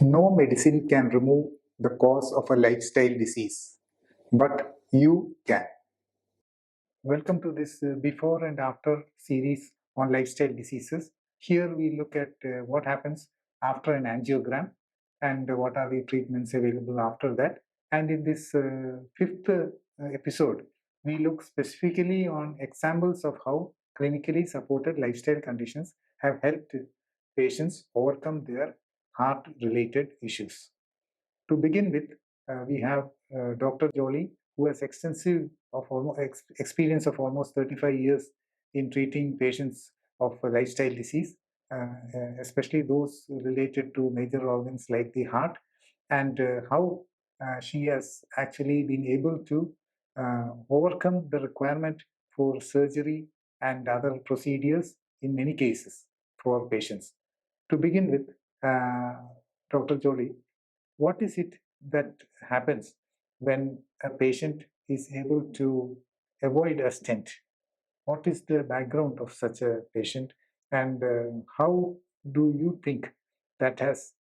No medicine can remove the cause of a lifestyle disease, but you can. Welcome to this before and after series on lifestyle diseases. Here we look at what happens after an angiogram and what are the treatments available after that. And in this fifth episode, we look specifically on examples of how clinically supported lifestyle conditions have helped patients overcome their heart related issues. To begin with, we have Dr. Jolie, who has extensive experience of almost 35 years in treating patients of lifestyle disease, especially those related to major organs like the heart, and how she has actually been able to overcome the requirement for surgery and other procedures in many cases for patients. To begin with, Dr. Jolie, what is it that happens when a patient is able to avoid a stent? What is the background of such a patient, and how do you think that has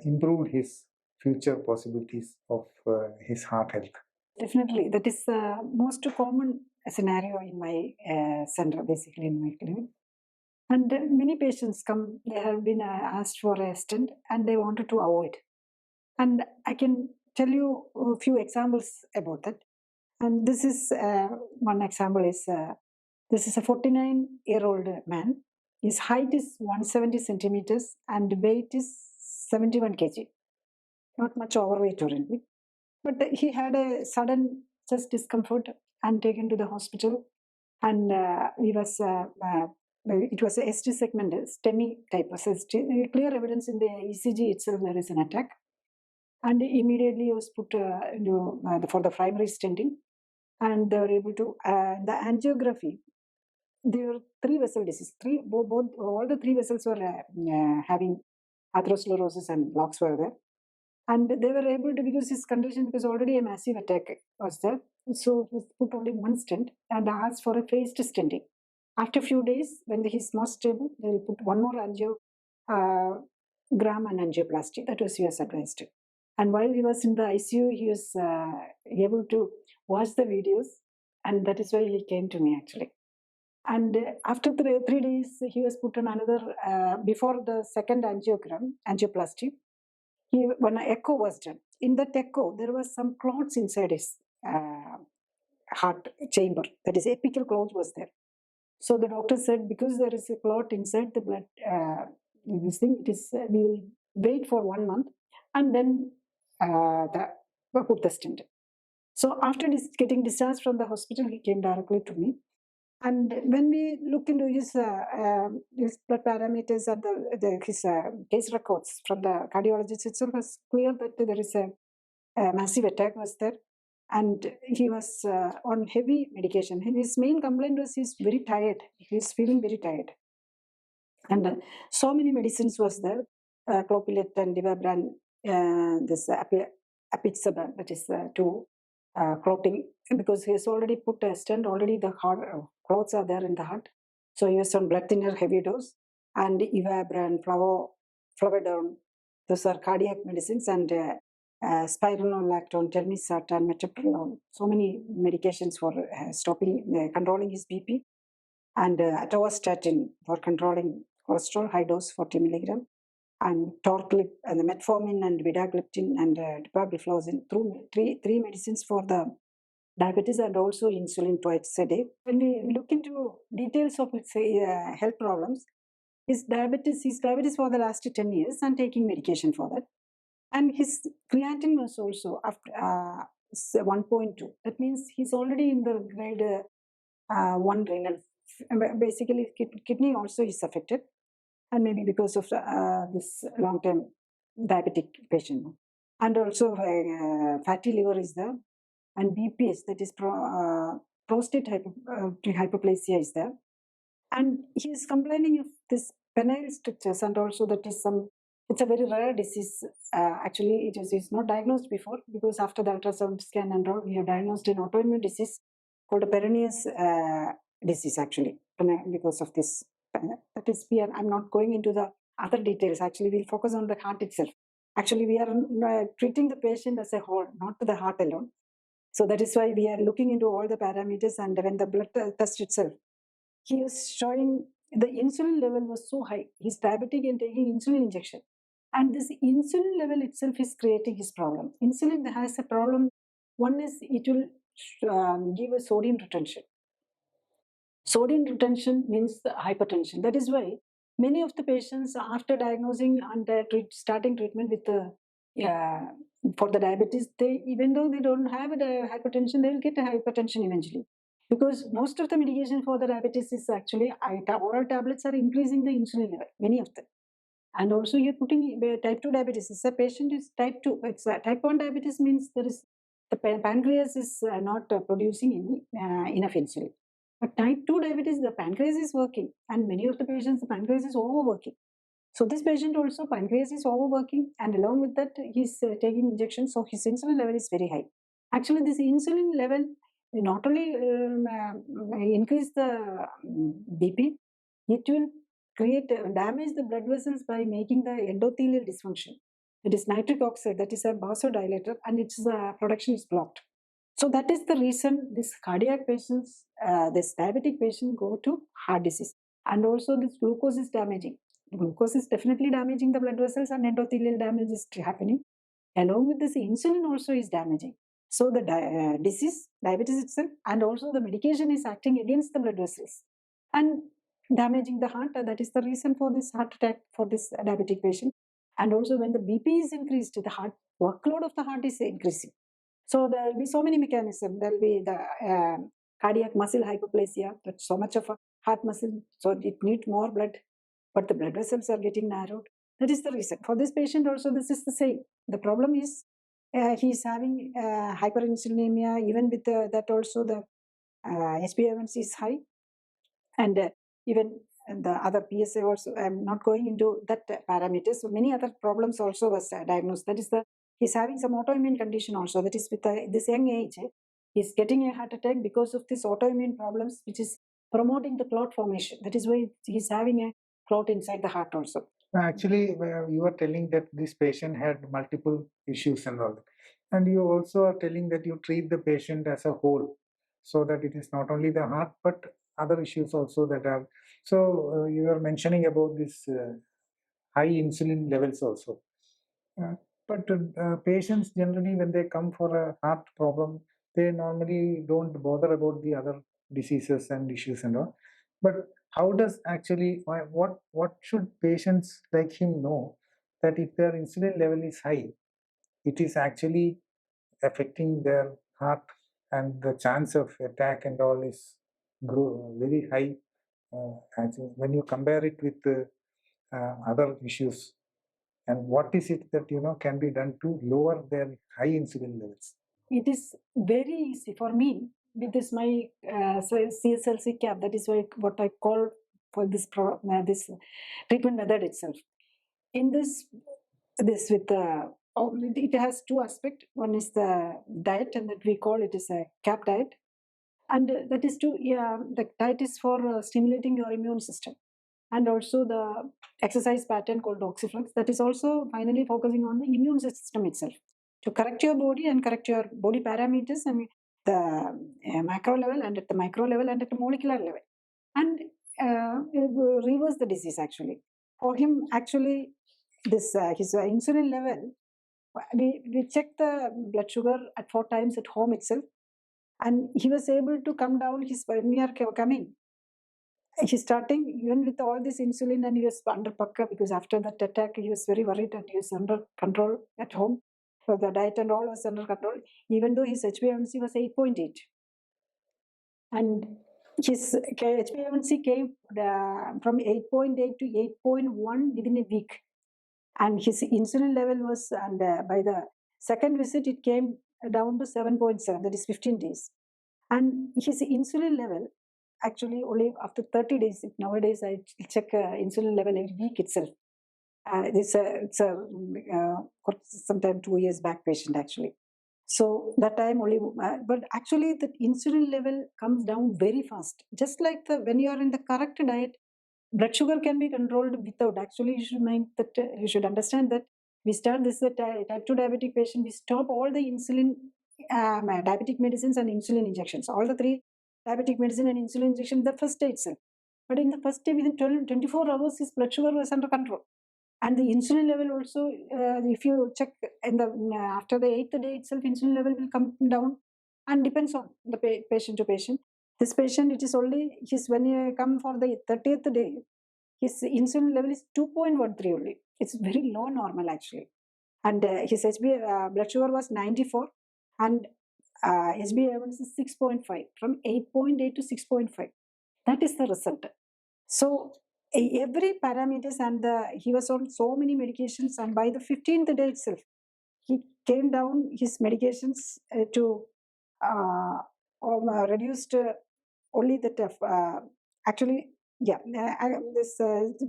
improved his future possibilities of his heart health? Definitely, that is the most common scenario in my center, basically in my clinic. And many patients come, they have been asked for a stent and they wanted to avoid. And I can tell you a few examples about that. And this is one example is this is a 49-year-old man. His height is 170 centimeters and weight is 71 kg. Not much overweight or anything. But he had a sudden chest discomfort and taken to the hospital. And it was a ST segment, STEMI type of ST. Clear evidence in the ECG itself there is an attack. And immediately he was put for the primary stenting. And they were able to, the angiography, there were three vessel disease. All the three vessels were having atherosclerosis and blocks were there. And they were able to, because his condition, because already a massive attack was there, so it was put only one stent and asked for a phased stenting. After a few days, when he is more stable, they will put one more angiogram and angioplasty. That was he was advised. And while he was in the ICU, he was able to watch the videos, and that is why he came to me actually. And after 3 days, he was put on another, before the second angioplasty, when an echo was done. In that echo, there was some clots inside his heart chamber. That is, apical clot was there. So the doctor said, because there is a clot inside the blood, this thing, it is, we will wait for 1 month and then put the stent. So after getting discharged from the hospital, he came directly to me. And when we look into his blood parameters and his case records from the cardiologist itself, was clear that there is a massive attack was there, and he was on heavy medication. His main complaint was he's very tired. He's feeling very tired, and so many medicines was there, clopidogrel and divabran, this apixaban, that is to clotting, because he has already put a stent, already the heart clots are there in the heart. So he was on blood thinner heavy dose, and ivabran, flavodone, those are cardiac medicines, and spironolactone, telmisartan, metoprolol, so many medications for stopping, controlling his BP, and atorvastatin for controlling cholesterol, high dose 40 milligram, and torclip and the metformin and vidagliptin and dapagliflozin, three medicines for the diabetes and also insulin twice a day. When we look into details of health problems, his diabetes for the last 10 years and taking medication for that. And his creatinine was also after 1.2. That means he's already in the grade 1 renal. Basically, kidney also is affected, and maybe because of this long-term diabetic patient. And also fatty liver is there, and BPS, that is prostate hyperplasia is there. And he is complaining of this penile strictures, and also that is it's a very rare disease. Actually, it's not diagnosed before, because after the ultrasound scan and all, we have diagnosed an autoimmune disease called a peroneus disease, actually, because of this. That is, I'm not going into the other details. Actually, we'll focus on the heart itself. Actually, we are treating the patient as a whole, not the heart alone. So that is why we are looking into all the parameters. And when the blood test itself, he was showing the insulin level was so high. He's diabetic and taking insulin injection. And this insulin level itself is creating his problem. Insulin has a problem. One is it will give a sodium retention. Sodium retention means the hypertension. That is why many of the patients, after diagnosing and starting treatment with the for the diabetes, they, even though they don't have the hypertension, they will get a hypertension eventually. Because most of the medication for the diabetes is actually oral tablets are increasing the insulin level, many of them. And also you're putting type 2 diabetes. If a patient is type 2, it's type 1 diabetes means there is the pancreas is not producing any enough insulin. But type 2 diabetes, the pancreas is working, and many of the patients, the pancreas is overworking. So this patient also, pancreas is overworking, and along with that, he's taking injections, so his insulin level is very high. Actually, this insulin level not only increase the BP, it will damage the blood vessels by making the endothelial dysfunction. It is nitric oxide, that is a vasodilator, and its production is blocked. So that is the reason this cardiac patients, this diabetic patient go to heart disease. And also this glucose is damaging. Glucose is definitely damaging the blood vessels, and endothelial damage is happening. Along with this, insulin also is damaging. So the disease, diabetes itself, and also the medication is acting against the blood vessels and damaging the heart. That is the reason for this heart attack for this diabetic patient. And also when the BP is increased, the heart workload of the heart is increasing. So there will be so many mechanisms. There will be the cardiac muscle hyperplasia, that so much of a heart muscle, so it needs more blood, but the blood vessels are getting narrowed. That is the reason. For this patient also, this is the same. The problem is he is having hyperinsulinemia, even with that also the HbA1c is high, and even the other PSA also. I'm not going into that parameters. So many other problems also was diagnosed. That is he's having some autoimmune condition also. That is with this young age, he's getting a heart attack because of this autoimmune problems, which is promoting the clot formation. That is why he's having a clot inside the heart also. Actually, you are telling that this patient had multiple issues and all. And you also are telling that you treat the patient as a whole, so that it is not only the heart, but other issues also that are. So you are mentioning about this high insulin levels also. But patients generally, when they come for a heart problem, they normally don't bother about the other diseases and issues and all. But how does actually, what should patients like him know that if their insulin level is high, it is actually affecting their heart, and the chance of attack and all is very high when you compare it with other issues. And what is it that can be done to lower their high insulin levels? It is very easy for me with this my CSLC-CAP. That is what I call for this this treatment method itself. In this with the it has two aspects. One is the diet, and that we call it is a CAP diet, and that is the diet is for stimulating your immune system, and also the exercise pattern called oxyflux, that is also finally focusing on the immune system itself to correct your body and correct your body parameters and the macro level and at the micro level and at the molecular level, and reverse the disease. Actually, for him, actually this his insulin level, we checked the blood sugar at 4 times at home itself, and he was able to come down. His when we are coming, he's starting even with all this insulin, and he was under pakka because after that attack he was very worried, and he was under control at home. So the diet and all was under control, even though his HbA1c was 8.8, and his HbA1c came from 8.8 to 8.1 within a week, and his insulin level was, and by the second visit it came down to 7.7, that is 15 days. And his insulin level actually only after 30 days, nowadays I check insulin level every week itself. It's sometime 2 years back patient actually. So that time only, but actually the insulin level comes down very fast. Just like when you are in the correct diet, blood sugar can be controlled without. Actually, you should mind that you should understand that We start this type 2 diabetic patient, we stop all the insulin, diabetic medicines and insulin injections, all the three diabetic medicine and insulin injection the first day itself. But in the first day, within 24 hours, his blood sugar was under control. And the insulin level also, if you check in the after the 8th day itself, insulin level will come down, and depends on the patient to patient. This patient, it is only his, when you come for the 30th day, his insulin level is 2.13 only. It's very low normal actually. And his blood sugar was 94, and HbA1c is 6.5, from 8.8 to 6.5. That is the result. So every parameters, and he was on so many medications, and by the 15th day itself, he came down his medications to reduced only the actually, yeah,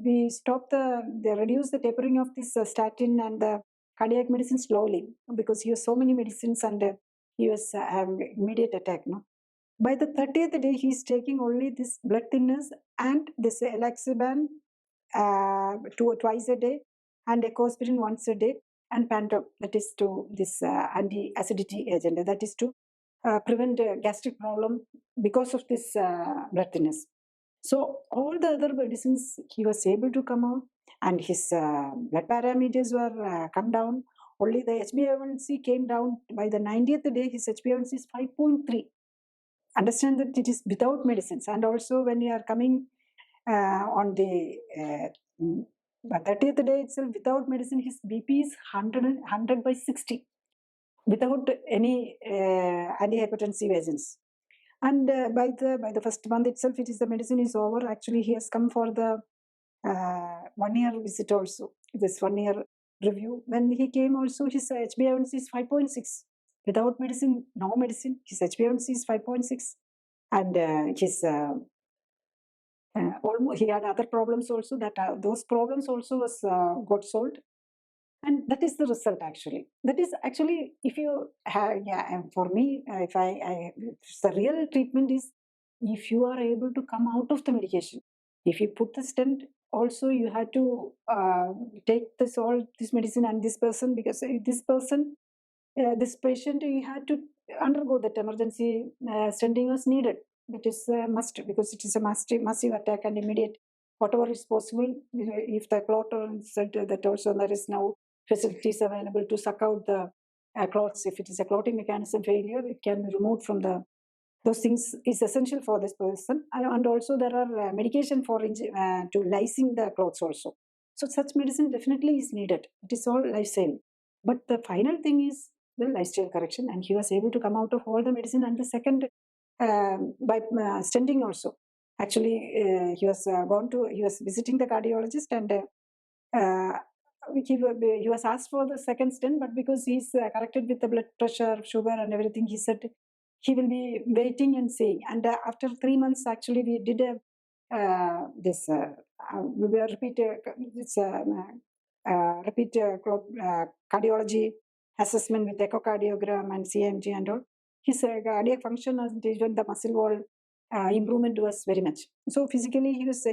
we stopped they reduced the tapering of this statin and the cardiac medicine slowly, because he has so many medicines, and he was having immediate attack. No, by the 30th day, he is taking only this blood thinners and this Elaxiban twice a day, and ecosprin once a day, and Pantop, that is to this anti-acidity agent, that is to prevent gastric problem because of this blood thinners. So all the other medicines he was able to come out, and his blood parameters were come down. Only the HbA1c came down by the 90th day. His HbA1c is 5.3. Understand that it is without medicines. And also when you are coming on the 30th day itself without medicine, his BP is 100 by 60 without any antihypertensive agents. And by the first month itself, it is the medicine is over. Actually, he has come for the 1 year visit also, this 1 year review. When he came also, his HbA1c is 5.6. Without medicine, no medicine, his HbA1c is 5.6. And his almost, he had other problems also, that those problems also was got solved. And that is the result actually. That is actually, if you have, yeah, and for me, if the real treatment is if you are able to come out of the medication. If you put the stent, also you had to take this medicine and this person, because this person, this patient, he had to undergo that emergency stenting was needed. That is a must, because it is a massive attack and immediate, whatever is possible. If the clot said that also there is now facilities available to suck out the clots. If it is a clotting mechanism failure, it can be removed from those things is essential for this person. And also there are medication for to lysing the clots also. So such medicine definitely is needed. It is all lifestyle. But the final thing is the lifestyle correction, and he was able to come out of all the medicine. And the second, by stenting also. Actually, he was visiting the cardiologist, and he was asked for the second stent, but because he's corrected with the blood pressure, sugar, and everything, he said he will be waiting and seeing. And after 3 months, actually, we did repeat cardiology assessment with echocardiogram and CMG and all. His cardiac function and the muscle wall improvement was very much. So physically, he was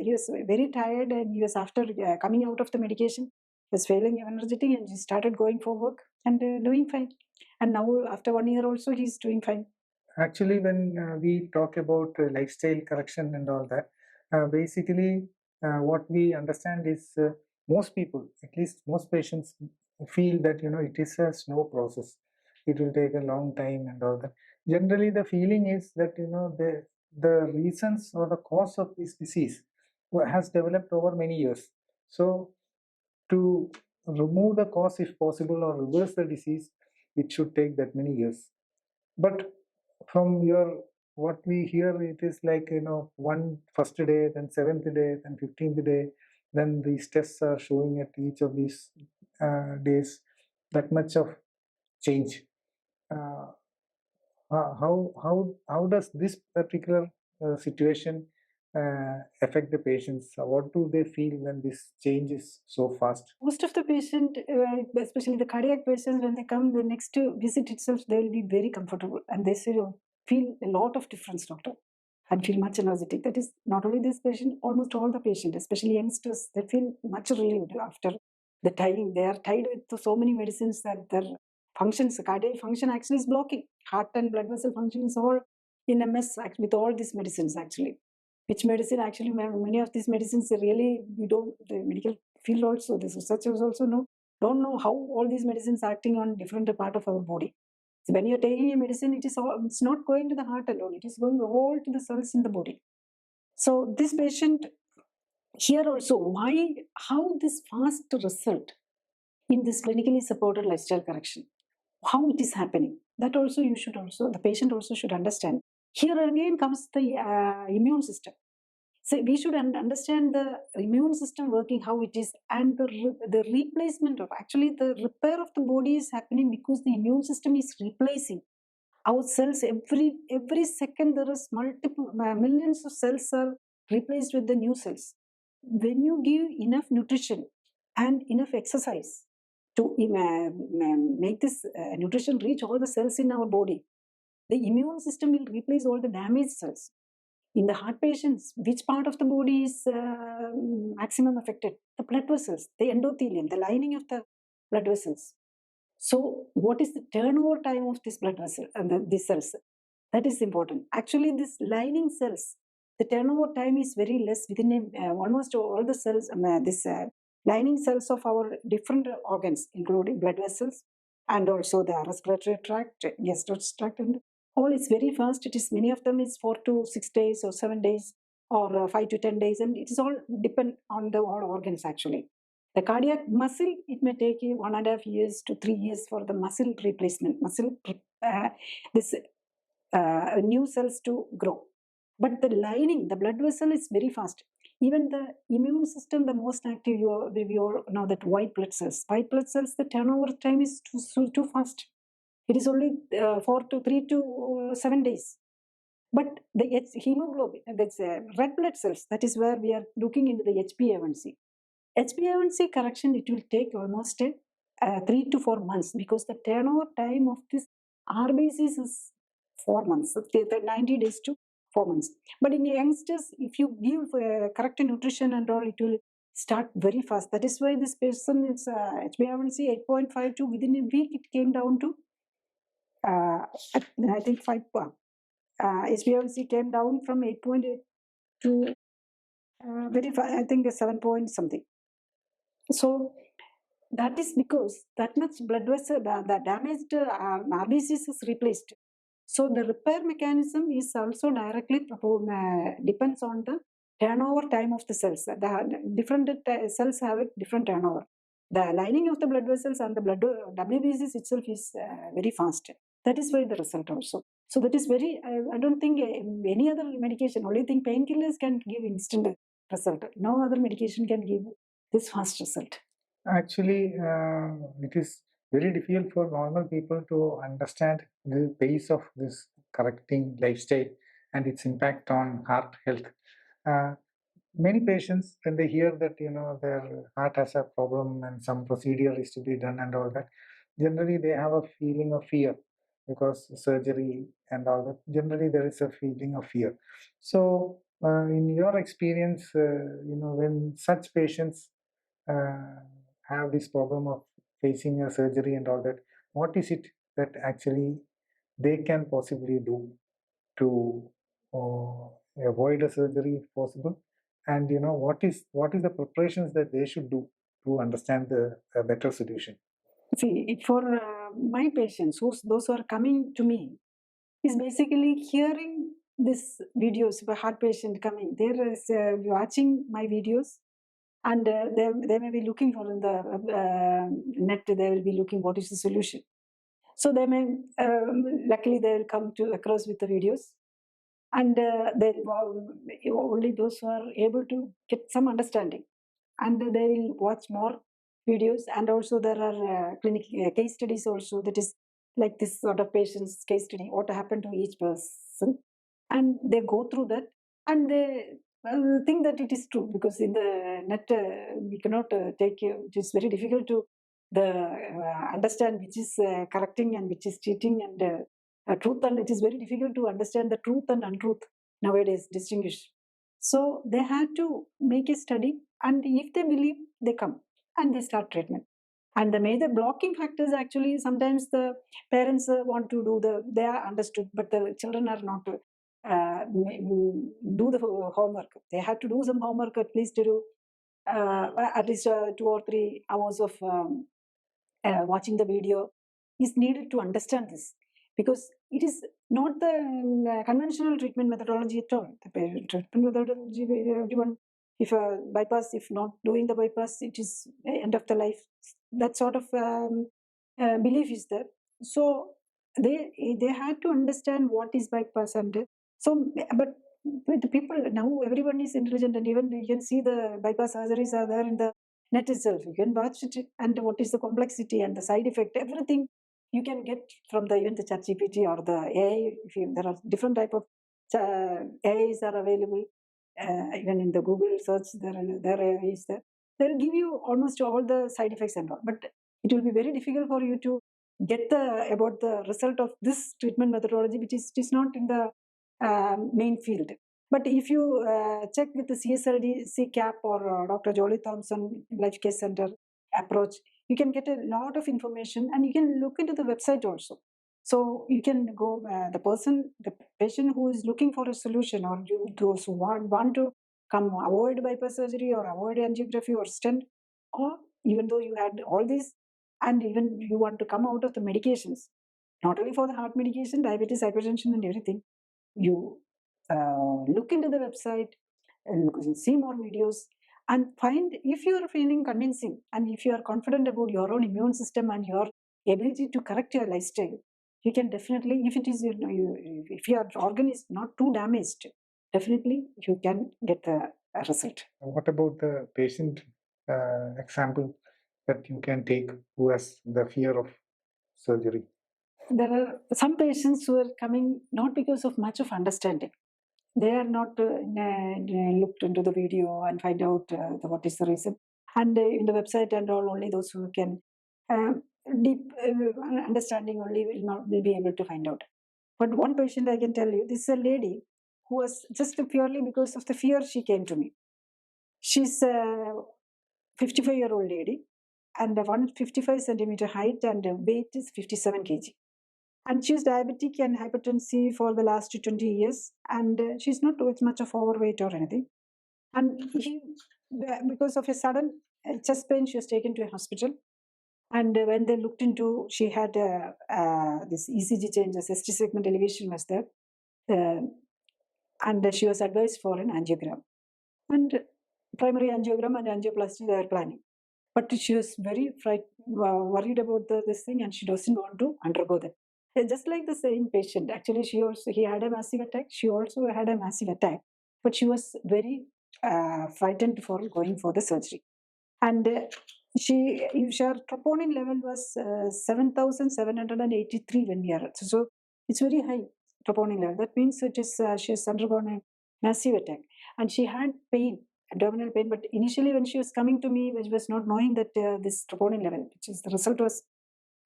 very tired, and he was after coming out of the medication, he was feeling energetic, and he started going for work and doing fine. And now after 1 year also, he's doing fine. Actually, when we talk about lifestyle correction and all that, basically what we understand is most people, at least most patients, feel that it is a slow process. It will take a long time and all that. Generally, the feeling is that the reasons or the cause of this disease has developed over many years. So to remove the cause, if possible, or reverse the disease, it should take that many years. But from your what we hear, it is like one first day, then 7th day, then 15th day, then these tests are showing at each of these days that much of change. Uh, how does this particular situation affect the patients? What do they feel when this change is so fast? Most of the patient, especially the cardiac patients, when they come the next visit itself, they will be very comfortable, and they say, feel a lot of difference, doctor, and feel much energetic. That is not only this patient, almost all the patients, especially youngsters, they feel much relieved after the tying, they are tied with so many medicines that their functions, cardiac function actually is blocking. Heart and blood vessel function is all in a mess with all these medicines actually. Which medicine actually, many of these medicines really, we don't, the medical field also, the researchers also don't know how all these medicines are acting on different part of our body. So when you're taking a medicine, it's not going to the heart alone, it is going all to the cells in the body. So this patient here also, how this fast result in this clinically supported lifestyle correction, how it is happening, that also the patient also should understand. Here again comes the immune system. So we should understand the immune system working, how it is, and the replacement of, actually the repair of the body is happening because the immune system is replacing our cells. Every second there is multiple millions of cells are replaced with the new cells. When you give enough nutrition and enough exercise to make this nutrition reach all the cells in our body, the immune system will replace all the damaged cells. In the heart patients, which part of the body is maximum affected? The blood vessels, the endothelium, the lining of the blood vessels. So what is the turnover time of this blood vessel and these cells? That is important. Actually, this lining cells, the turnover time is very less within almost all the cells, lining cells of our different organs, including blood vessels and also the respiratory tract, gastrointestinal tract, and all is very fast. It is, many of them is 4 to 6 days or 7 days or 5 to 10 days, and it is all depend on the all organs actually. The cardiac muscle, it may take you 1.5 years to 3 years for the muscle replacement, this new cells to grow. But the lining, the blood vessel is very fast. Even the immune system, the most active, we all know that white blood cells. White blood cells, the turnover time is too fast. It is only 3 to 7 days. But the hemoglobin, that's red blood cells, that is where we are looking into the HbA1c. HbA1c correction, it will take almost 3 to 4 months, because the turnover time of this RBCs is 4 months, 90 days to 4 months. But in youngsters, if you give correct nutrition and all, it will start very fast. That is why this person is HbA1c 8.52. Within a week, it came down to I think 5. HbA1c came down from 8.8 to I think 7 point something. So that is because that much blood vessel, the damaged RBCs is replaced. So the repair mechanism is also directly depends on the turnover time of the cells. The different cells have a different turnover. The lining of the blood vessels and the blood WBCs itself is very fast. That is why the result also. So that is very, I don't think any other medication, only thing painkillers can give instant result. No other medication can give this fast result. Actually, it is very difficult for normal people to understand the pace of this correcting lifestyle and its impact on heart health. Many patients, when they hear that their heart has a problem and some procedure is to be done and all that, generally they have a feeling of fear, because surgery and all that. Generally, there is a feeling of fear. So, in your experience, when such patients have this problem of facing a surgery and all that, what is it that actually they can possibly do to avoid a surgery if possible? And what is the preparations that they should do to understand the better solution? See, for my patients, those who are coming to me, is basically hearing this videos. If a heart patient coming, there is watching my videos, and they may be looking for in the net. They will be looking what is the solution. So they may luckily they will come to across with the videos, and only those who are able to get some understanding, and they will watch more videos. And also there are clinic case studies also, that is like this sort of patients case study, what happened to each person, and they go through that, and they think that it is true, because in the net we cannot take it is very difficult to the understand which is correcting and which is cheating and truth, and it is very difficult to understand the truth and untruth nowadays distinguish. So they had to make a study, and if they believe, they come. and they start treatment. And the major blocking factors actually sometimes the parents want to do they are understood, but the children are not do the homework. They have to do some homework at least to do at least 2 or 3 hours of watching the video is needed to understand this, because it is not the conventional treatment methodology at all. The treatment methodology, everyone, if a bypass, if not doing the bypass, it is end of the life. That sort of belief is there. So they had to understand what is bypass, and so but with the people now, everyone is intelligent, and even you can see the bypass surgeries are there in the net itself. You can watch it, and what is the complexity and the side effect, everything you can get from the even the ChatGPT or the AI. There are different type of AIs are available, even in the Google search. There is there. They'll give you almost all the side effects and all, but it will be very difficult for you to get about the result of this treatment methodology, which is not in the main field. But if you check with the CSLC-CAP or Dr. Jolie Thomson Life Care Center approach, you can get a lot of information, and you can look into the website also. So you can go, the patient who is looking for a solution, or those who want to avoid bypass surgery or avoid angiography or stent, or even though you had all these, and even you want to come out of the medications, not only for the heart medication, diabetes, hypertension, and everything, you look into the website and see more videos, and find, if you are feeling convincing and if you are confident about your own immune system and your ability to correct your lifestyle, you can definitely, if it is if your organ is not too damaged, definitely you can get the result. What about the patient example that you can take who has the fear of surgery? There are some patients who are coming not because of much of understanding. They are not looked into the video and find out what is the reason. And in the website and all, only those who can deep understanding only will be able to find out. But one patient I can tell you, this is a lady who was just purely because of the fear she came to me. She's a 55-year-old lady, and 155 centimeter height, and weight is 57 kg. And she's diabetic and hypertensive for the last 20 years, and she's not with much of overweight or anything. And because of a sudden chest pain, she was taken to a hospital. And when they looked into, she had this ECG changes, ST segment elevation was there, and she was advised for an angiogram, and primary angiogram and angioplasty they were planning. But she was very worried about this thing, and she doesn't want to undergo that. Just like the same patient, actually, he had a massive attack. She also had a massive attack, but she was very frightened for going for the surgery. And her troponin level was 7,783 when we are. So it's very high troponin level. That means she has undergone a massive attack, and she had pain, abdominal pain. But initially, when she was coming to me, she was not knowing that this troponin level, which is the result was,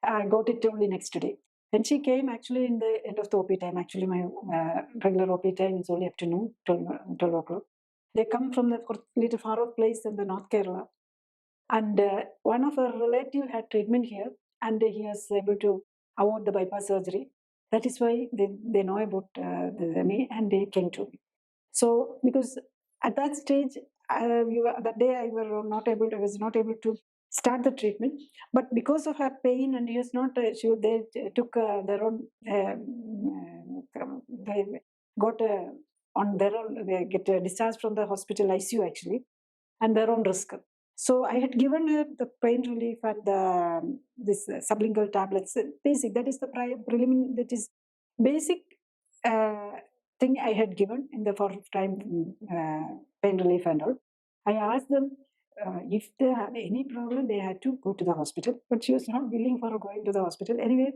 I got it only next day. Then she came actually in the end of the OP time. Actually, my regular OP time is only afternoon, 12 o'clock. They come from the little far off place in the North Kerala. And one of her relative had treatment here, and he was able to avoid the bypass surgery. That is why they know about me, and they came to me. So because at that stage, that day I was not able to start the treatment, but because of her pain, and he was not, they took their own, they got on their own, they get discharged from the hospital ICU actually, and their own risk. So I had given her the pain relief and this sublingual tablets, basic. That is the preliminary. That is basic thing I had given in the first time pain relief and all. I asked them if they have any problem, they had to go to the hospital, but she was not willing for going to the hospital. Anyway,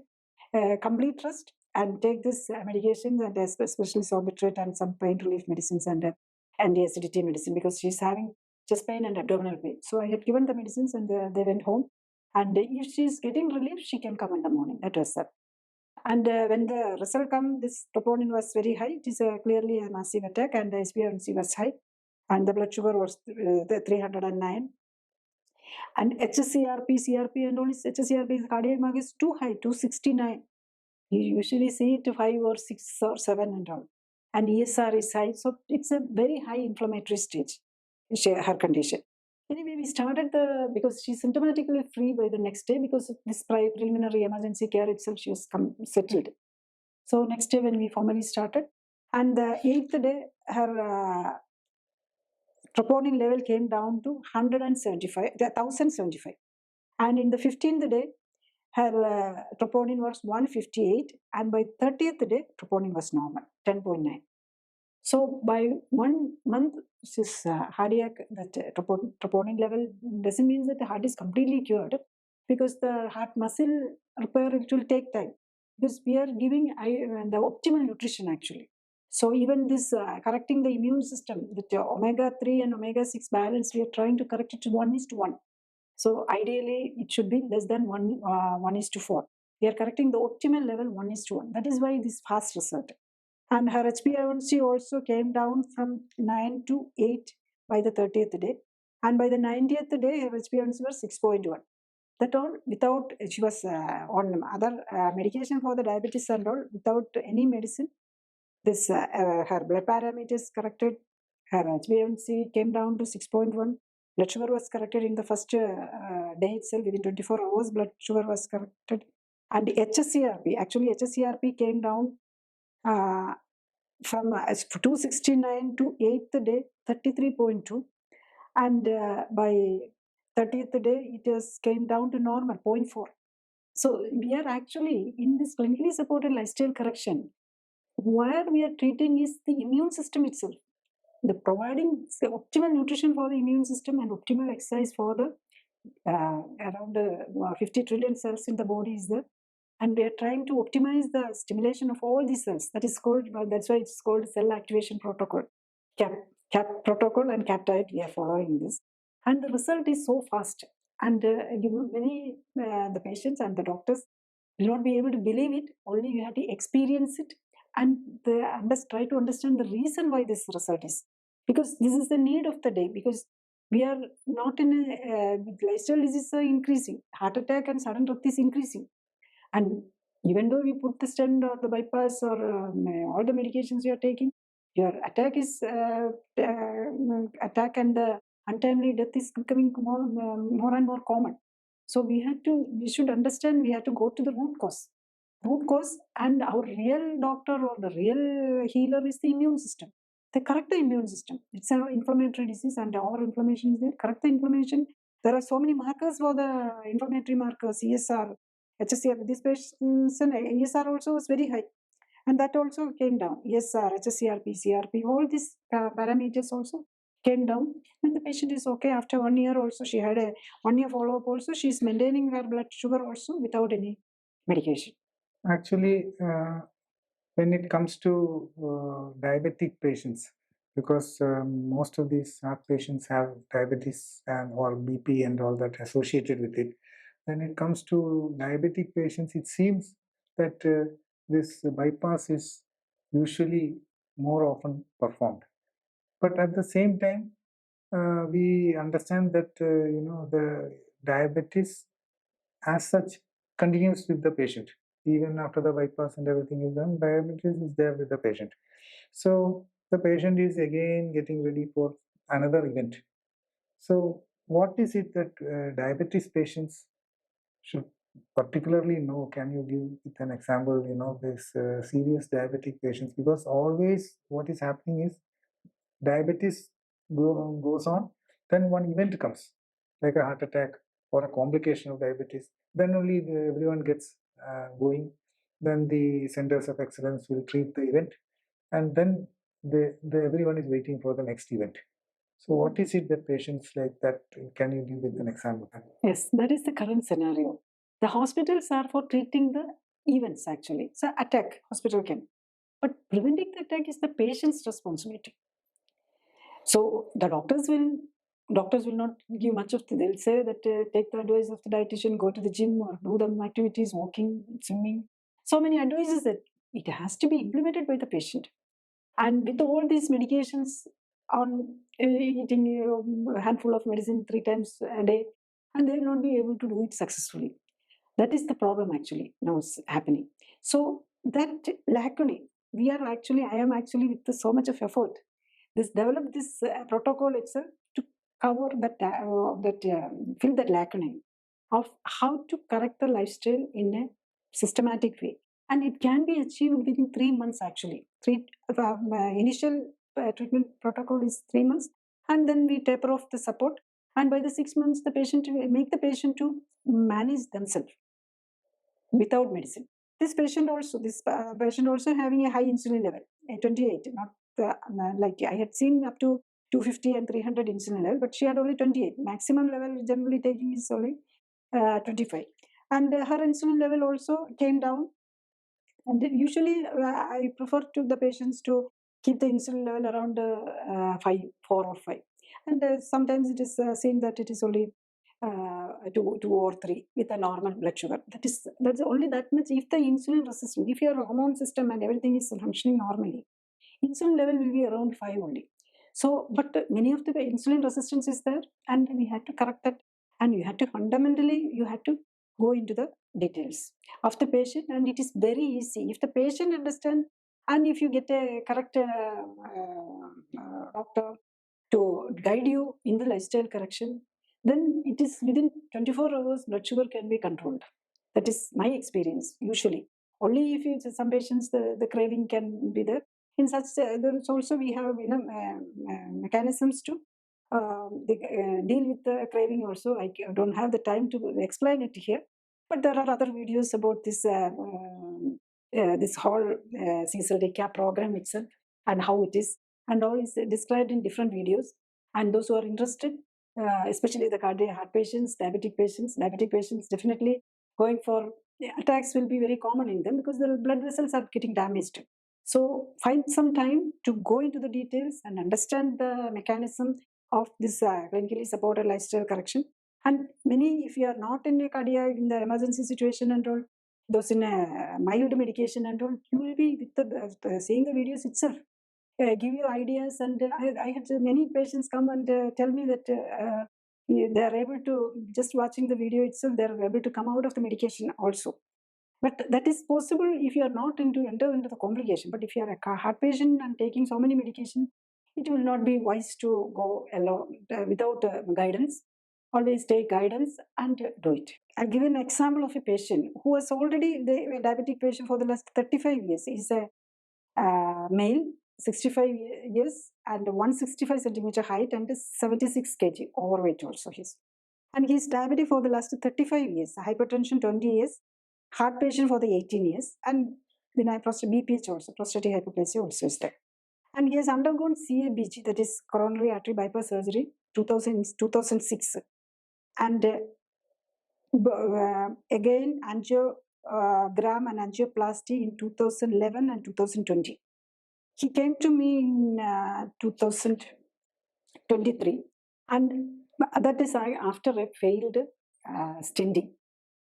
complete trust and take this medications, and especially sorbitol and some pain relief medicines and anti-acidity medicine, because she's having chest pain and abdominal pain. So I had given the medicines, and they went home. And if she's getting relief, she can come in the morning. That was that. And when the result come, this troponin was very high. It is clearly a massive attack, and the HbA1c was high, and the blood sugar was 309. And HSCRP, CRP, and all this HSCRP is cardiac mark is too high, 269. You usually see it 5 or 6 or 7 and all. And ESR is high, so it's a very high inflammatory stage, her condition. Anyway, we started because she's symptomatically free by the next day because of this preliminary emergency care itself, she was settled. So next day when we formally started, and the 8th day, her troponin level came down to 1075. And in the 15th day, her troponin was 158, and by 30th day, troponin was normal, 10.9. So by 1 month, this cardiac troponin level doesn't mean that the heart is completely cured, because the heart muscle repair, it will take time, because we are giving the optimal nutrition actually. So even this correcting the immune system, the omega-3 and omega-6 balance, we are trying to correct it to 1:1. So ideally, it should be less than 1:4. We are correcting the optimal level 1:1. That is why this fast result. And her HbA1c also came down from 9 to 8 by the 30th day. And by the 90th day, her HbA1c was 6.1. That all without, she was on other medication for the diabetes and all, without any medicine. This her blood parameters corrected. Her HbA1c came down to 6.1. Blood sugar was corrected in the first day itself. Within 24 hours, blood sugar was corrected. And HSCRP, actually HSCRP came down from 269 to 8th day, 33.2. And by 30th day, it has came down to normal, 0.4. So we are actually in this clinically supported lifestyle correction, where we are treating is the immune system itself. The providing the optimal nutrition for the immune system and optimal exercise for the around 50 trillion cells in the body is there. And we are trying to optimize the stimulation of all these cells. That is called, that's why it's called cell activation protocol. CAP protocol and CAP diet, we are following this. And the result is so fast. And many the patients and the doctors will not be able to believe it. Only you have to experience it and try to understand the reason why this result is. Because this is the need of the day. Because we are not in a lifestyle diseases are increasing. Heart attack and sudden death is increasing. And even though we put the stent or the bypass or all the medications you are taking, your attack is attack and the untimely death is becoming more and more common. So we should understand, we have to go to the root cause. And our real doctor or the real healer is the immune system. They correct the immune system. It's an inflammatory disease and our inflammation is there. Correct the inflammation. There are so many markers for the inflammatory markers, CSR, HSCRP. This patient's ESR also was very high. And that also came down. ESR, HSCRP, CRP, all these parameters also came down. And the patient is okay. After 1 year also, she had a 1 year follow-up also. She's maintaining her blood sugar also without any medication. Actually, when it comes to diabetic patients, because most of these heart patients have diabetes and or BP and all that associated with it. When it comes to diabetic patients, it seems that this bypass is usually more often performed. But at the same time, we understand that the diabetes as such continues with the patient. Even after the bypass and everything is done, diabetes is there with the patient. So the patient is again getting ready for another event. So what is it that diabetes patients should particularly know? Can you give with an example, this serious diabetic patients? Because always what is happening is diabetes goes on, then one event comes, like a heart attack or a complication of diabetes. Then only everyone gets going. Then the centers of excellence will treat the event, and then everyone is waiting for the next event. So what is it that patients like that, can you give with an example? Yes, that is the current scenario. The hospitals are for treating the events actually. So attack, hospital can. But preventing the attack is the patient's responsibility. So the doctors will not give much of they'll say that take the advice of the dietitian, go to the gym or do the activities, walking, swimming. So many advices that it has to be implemented by the patient. And with all these medications on eating a handful of medicine 3 times a day, and they will not be able to do it successfully. That is the problem actually now is happening. So that lacunae, I am actually with so much of effort, developed this protocol itself to cover fill that lacunae of how to correct the lifestyle in a systematic way. And it can be achieved within 3 months actually. Initial treatment protocol is 3 months, and then we taper off the support. And by the 6 months, the patient will make the patient to manage themselves without medicine. This patient also having a high insulin level, 28, not like I had seen up to 250 and 300 insulin level, but she had only 28. Maximum level generally taking is only 25. And her insulin level also came down. And usually I prefer to the patients to keep the insulin level around 4 or 5. And sometimes it is seen that it is only 2 or 3 with a normal blood sugar. That's only that much. If the insulin resistant, if your hormone system and everything is functioning normally, insulin level will be around 5 only. So, but many of the insulin resistance is there, and we had to correct that. And you had to go into the details of the patient, and it is very easy if the patient understand, and if you get a correct doctor to guide you in the lifestyle correction, then it is within 24 hours blood sugar can be controlled. That is my experience usually. Only if some patients the craving can be there. In such there's also we have mechanisms to deal with the craving also. I don't have the time to explain it here, but there are other videos about this whole CSLC-CAP program itself and how it is, and all is described in different videos. And those who are interested, especially the cardiac heart patients, diabetic patients definitely going for attacks will be very common in them because the blood vessels are getting damaged. So find some time to go into the details and understand the mechanism of this clinically supported lifestyle correction. And many, if you are not in a cardiac, in the emergency situation and all, those in a mild medication and all, you will be with the seeing the videos itself. Give you ideas, and I had many patients come and tell me that they are able to, just watching the video itself, they are able to come out of the medication also. But that is possible if you are not enter into the complication. But if you are a heart patient and taking so many medication, it will not be wise to go alone without guidance. Always take guidance and do it. I'll give an example of a patient who was already a diabetic patient for the last 35 years. He's a male, 65 years and 165 centimeter height and 76 kg overweight also he's. And he's diabetic for the last 35 years, hypertension 20 years, heart patient for the 18 years, and then BPH also, prostatic hyperplasia also is there. And he has undergone CABG, that is coronary artery bypass surgery, 2006. And again, angiogram and angioplasty in 2011 and 2020. He came to me in 2023, and that is after a failed stenting.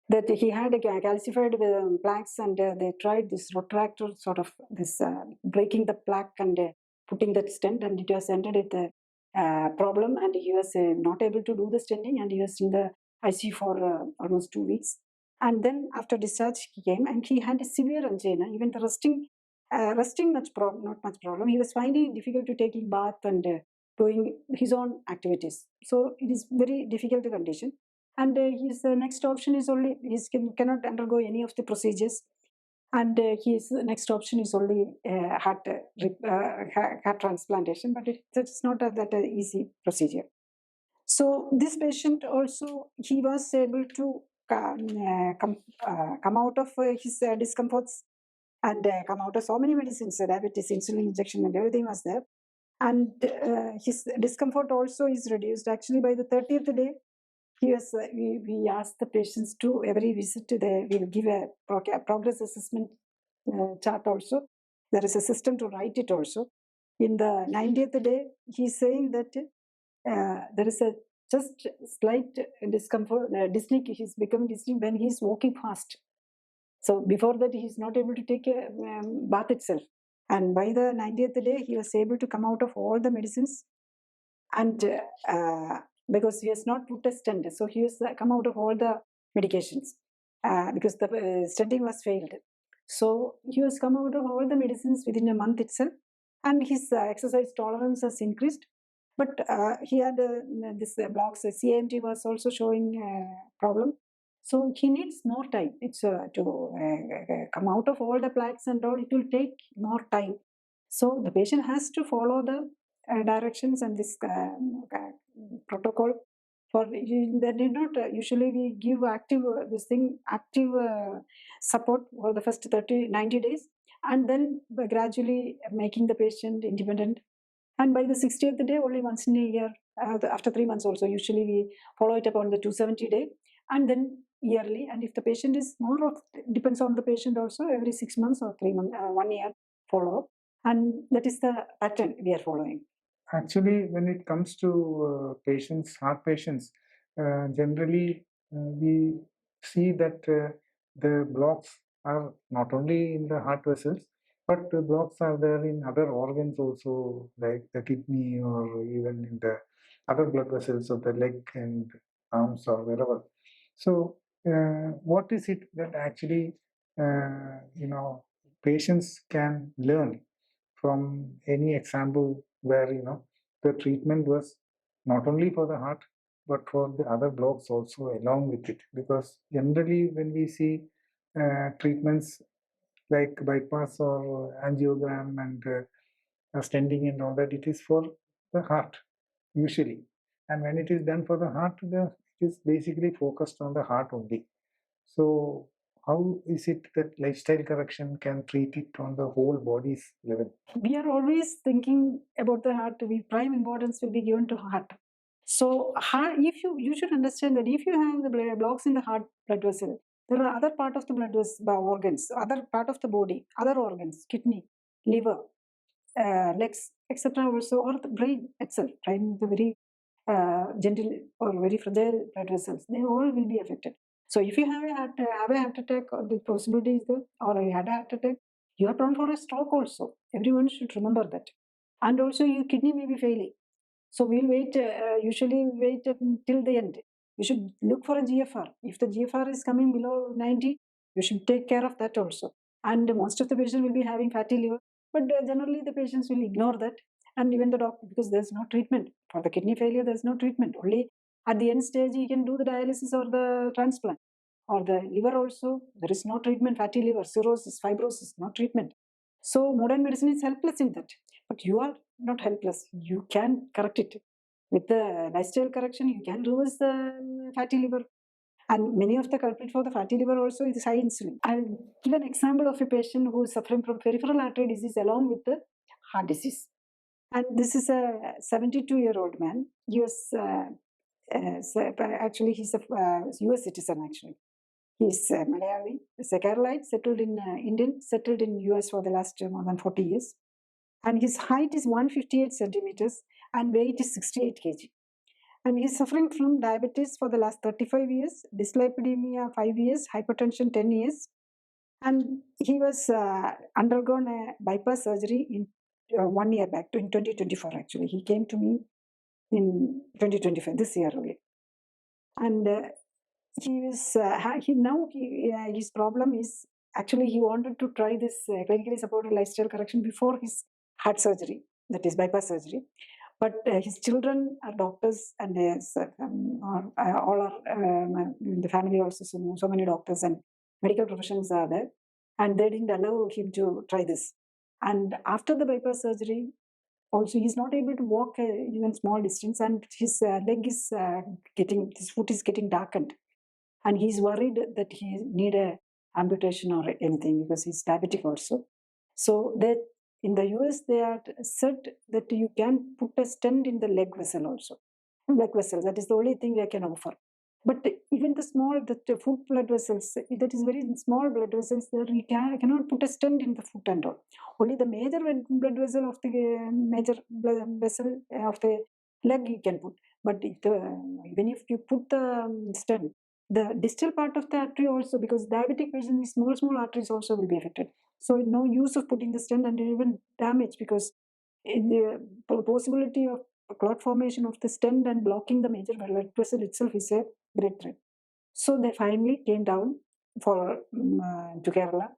That he had calcified plaques, and they tried this retractor sort of this breaking the plaque and putting that stent, and it was ended with a problem, and he was not able to do the stenting, and he was in the ICU for almost 2 weeks. And then after discharge, he came, and he had a severe angina. Even the resting not much problem. He was finding it difficult to taking bath and doing his own activities. So it is very difficult condition. And his next option is only, he cannot undergo any of the procedures. And his next option is only heart transplantation, but it's not that easy procedure. So this patient also, he was able to come out of his discomforts and come out of so many medicines, diabetes, insulin injection, and everything was there. And his discomfort also is reduced. Actually, by the 30th day, we ask the patients to every visit, we'll give a progress assessment chart also. There is a system to write it also. In the 90th day, he's saying that there is a just slight discomfort, dyspneic, he's becoming dyspneic when he's walking fast. So before that, he's not able to take a bath itself. And by the 90th day, he was able to come out of all the medicines. And because he has not put a stent. So he has come out of all the medications because the stenting was failed. So he has come out of all the medicines within a month itself, and his exercise tolerance has increased. But he had this blocks. CAMT was also showing problem. So he needs more time. It's to come out of all the plaques and all. It will take more time. So the patient has to follow the directions and this protocol. For they did not usually we give active active support for the first 90 days, and then by gradually making the patient independent. And by the 60th day, only once in a year, after 3 months also, usually we follow it up on the 270 day, and then yearly. And if the patient is more of, depends on the patient also, every 6 months or 3 months, 1 year follow up. And that is the pattern we are following. Actually, when it comes to heart patients, generally we see that the blocks are not only in the heart vessels, but the blocks are there in other organs also, like the kidney or even in the other blood vessels of the leg and arms or wherever. So, what is it that actually, patients can learn from any example where the treatment was not only for the heart but for the other blocks also along with it, because generally when we see treatments like bypass or angiogram and stenting and all that, it is for the heart usually, and when it is done for the heart, it is basically focused on the heart only. So how is it that lifestyle correction can treat it on the whole body's level? We are always thinking about the heart. Prime importance will be given to heart. So heart, if you should understand that if you have the blocks in the heart blood vessel, there are other part of the blood vessel organs, other part of the body, other organs, kidney, liver, legs, etc. Also, or the brain itself, brain, the very gentle or very fragile blood vessels, they all will be affected. So if you have a heart attack, or the possibility is there, or you had a heart attack, you are prone for a stroke also. Everyone should remember that. And also your kidney may be failing. So we'll wait, usually wait till the end. You should look for a GFR. If the GFR is coming below 90, you should take care of that also. And most of the patients will be having fatty liver, but generally the patients will ignore that. And even the doctor, because there's no treatment. For the kidney failure, there's no treatment. Only at the end stage, you can do the dialysis or the transplant. Or the liver also, there is no treatment. Fatty liver, cirrhosis, fibrosis, no treatment. So modern medicine is helpless in that. But you are not helpless. You can correct it. With the lifestyle correction, you can reverse the fatty liver. And many of the culprit for the fatty liver also is high insulin. I'll give an example of a patient who is suffering from peripheral artery disease along with the heart disease. And this is a 72-year-old man. He was actually he's a US citizen actually. He's Malayali, he's a Keralite, settled in Indian, settled in US for the last more than 40 years. And his height is 158 centimeters and weight is 68 kg. And he's suffering from diabetes for the last 35 years, dyslipidemia 5 years, hypertension 10 years. And he was undergone a bypass surgery in 1 year back, in 2024 actually. He came to me in 2025, this year only. And he was, his problem is actually he wanted to try this clinically supported lifestyle correction before his heart surgery, that is bypass surgery. But his children are doctors, and all are in the family also. So many doctors and medical professions are there, and they didn't allow him to try this. And after the bypass surgery, also he's not able to walk even small distance, and his leg is his foot is getting darkened, and he's worried that he need a amputation or anything because he's diabetic also. So that in the US, they are said that you can put a stent in the leg vessel also. Leg vessel, that is the only thing they can offer. But even the small, the foot blood vessels, that is very small blood vessels, there you cannot put a stent in the foot and all. Only the major blood vessel of the major blood vessel of the leg you can put. But even if you put the stent, the distal part of the artery also, because diabetic patients, small arteries also will be affected. So no use of putting the stent, and even damage, because in the possibility of clot formation of the stent and blocking the major blood vessel itself is a great threat. So they finally came down to Kerala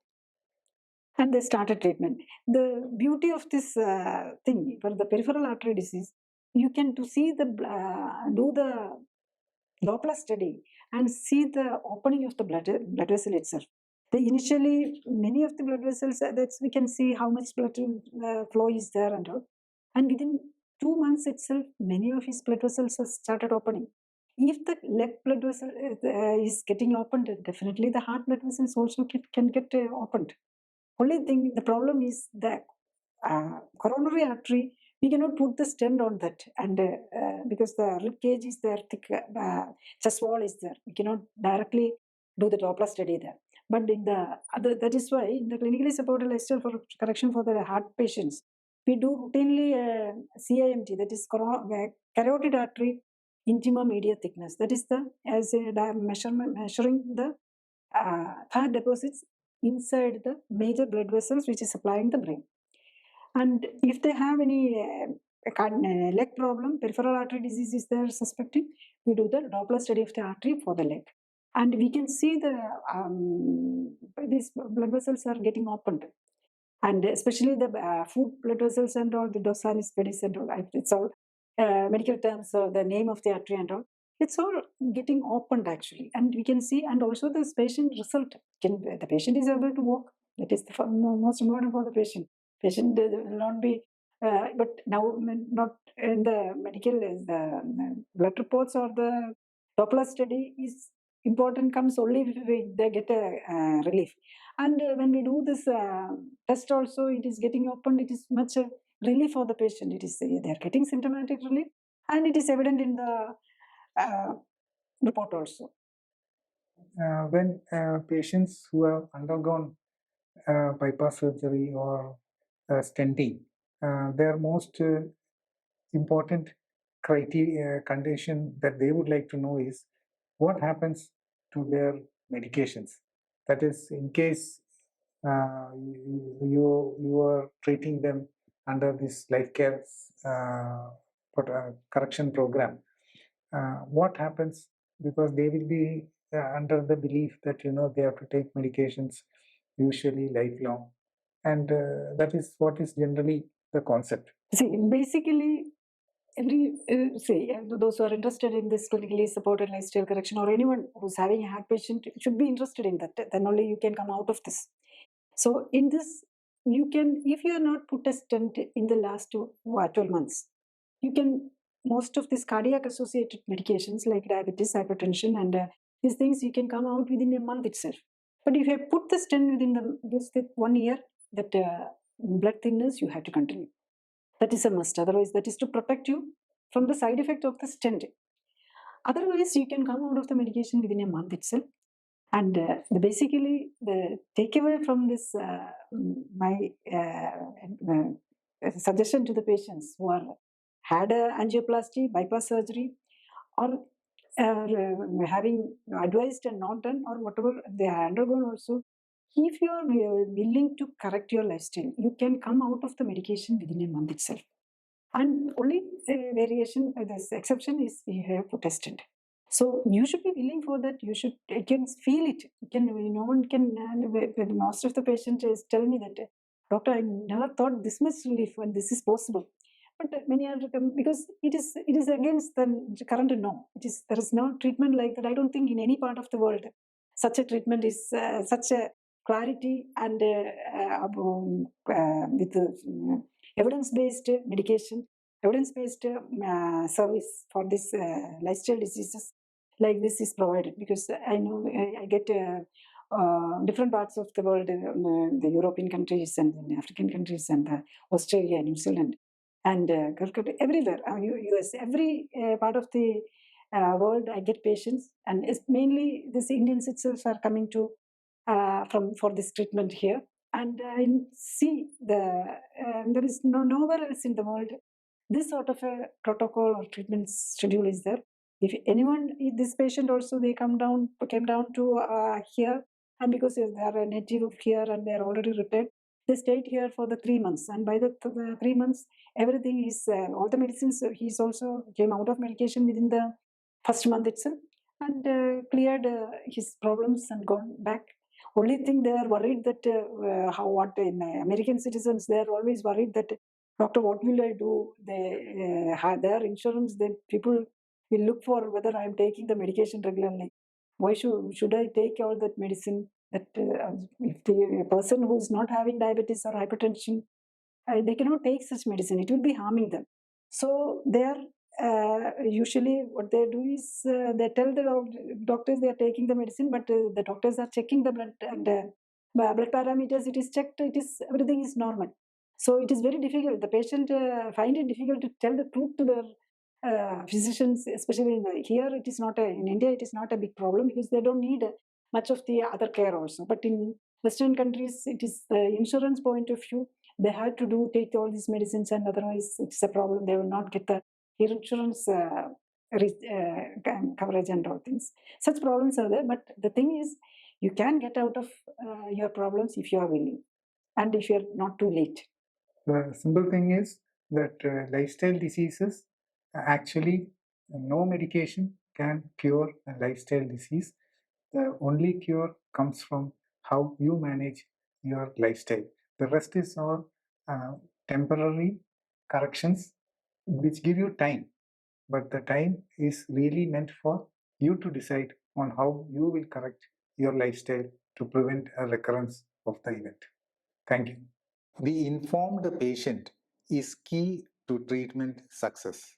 and they started treatment. The beauty of this thing for the peripheral artery disease, you can to see the do the Doppler study and see the opening of the blood vessel itself. Initially, many of the blood vessels, that's we can see how much blood flow is there and all. And within 2 months itself, many of his blood vessels have started opening. If the leg blood vessel is getting opened, definitely the heart blood vessels also can get opened. Only thing, the problem is the coronary artery, we cannot put the stent on that, and because the rib cage is there, thick chest wall is there, we cannot directly do the Doppler study there. But in the other, that is why in the clinically supported lifestyle for correction for the heart patients, we do routinely CIMT, that is carotid artery intima media thickness. That is the as a measuring the fat deposits inside the major blood vessels which is supplying the brain. And if they have any leg problem, peripheral artery disease is there suspecting, we do the Doppler study of the artery for the leg. And we can see these blood vessels are getting opened. And especially the food blood vessels and all, the dorsalis pedis and all, it's all medical terms, the name of the artery and all. It's all getting opened actually. And we can see, and also this patient result, the patient is able to walk. That is the most important for the patient. Patient will not be, but now not in the medical, the blood reports or the Doppler study is important, comes only if they get a relief. And when we do this test also, it is getting opened, it is much relief for the patient. It is they are getting symptomatic relief, and it is evident in the report also. When patients who have undergone bypass surgery or stenting, their most important criteria condition that they would like to know is what happens to their medications. That is, in case you are treating them under this life care correction program, what happens, because they will be under the belief that they have to take medications usually lifelong, and that is what is generally the concept. See, basically, those who are interested in this clinically supported lifestyle correction, or anyone who's having a heart patient should be interested in that. Then only you can come out of this. So in this, you can, if you are not put a stent in the last 12 months, you can, most of these cardiac associated medications like diabetes, hypertension, and these things, you can come out within a month itself. But if you have put the stent within this 1 year, that blood thinners, you have to continue. That is a must. Otherwise, that is to protect you from the side effect of the stent. Otherwise, you can come out of the medication within a month itself. And basically, the takeaway from this, my suggestion to the patients who are had a angioplasty, bypass surgery, or having advised and not done, or whatever they have undergone also, if you are willing to correct your lifestyle, you can come out of the medication within a month itself. And only variation, this exception is we have to test it. So you should be willing for that. You can feel it. No one can. Most of the patients is telling me that, doctor, I never thought this much relief and this is possible. But many are because it is against the current norm. There is no treatment like that. I don't think in any part of the world such a treatment is such a clarity and with evidence-based medication, evidence-based service for this lifestyle diseases like this is provided. Because I know I get different parts of the world, the European countries and the African countries and Australia, New Zealand, and everywhere, US, every part of the world, I get patients, and it's mainly these Indians itself are coming to for this treatment here. And I see there is nowhere else in the world this sort of a protocol or treatment schedule is there. If anyone, this patient also, they came down to here, and because they are a native of here and they are already retired, They stayed here for the 3 months, and by the 3 months, everything is all the medicines. He's also came out of medication within the first month itself, and cleared his problems and gone back. Only thing they are worried that how what in American citizens, they are always worried that, doctor, what will I do? They have their insurance. Then people will look for whether I am taking the medication regularly. Why should I take all that medicine? That if the person who is not having diabetes or hypertension, they cannot take such medicine. It will be harming them. So they are usually what they do is they tell the doctors they are taking the medicine, but the doctors are checking the blood and blood parameters. It is checked. It is everything is normal. So it is very difficult. The patient find it difficult to tell the truth to their physicians, especially here. It is not in India. It is not a big problem because they don't need much of the other care also. But in Western countries, it is the insurance point of view. They had to take all these medicines, and otherwise it's a problem. They will not get the insurance coverage and all things. Such problems are there, but the thing is, you can get out of your problems if you are willing, and if you are not too late. The simple thing is that lifestyle diseases, actually, no medication can cure a lifestyle disease. The only cure comes from how you manage your lifestyle. The rest is all temporary corrections which give you time, but the time is really meant for you to decide on how you will correct your lifestyle to prevent a recurrence of the event. Thank you. The informed patient is key to treatment success.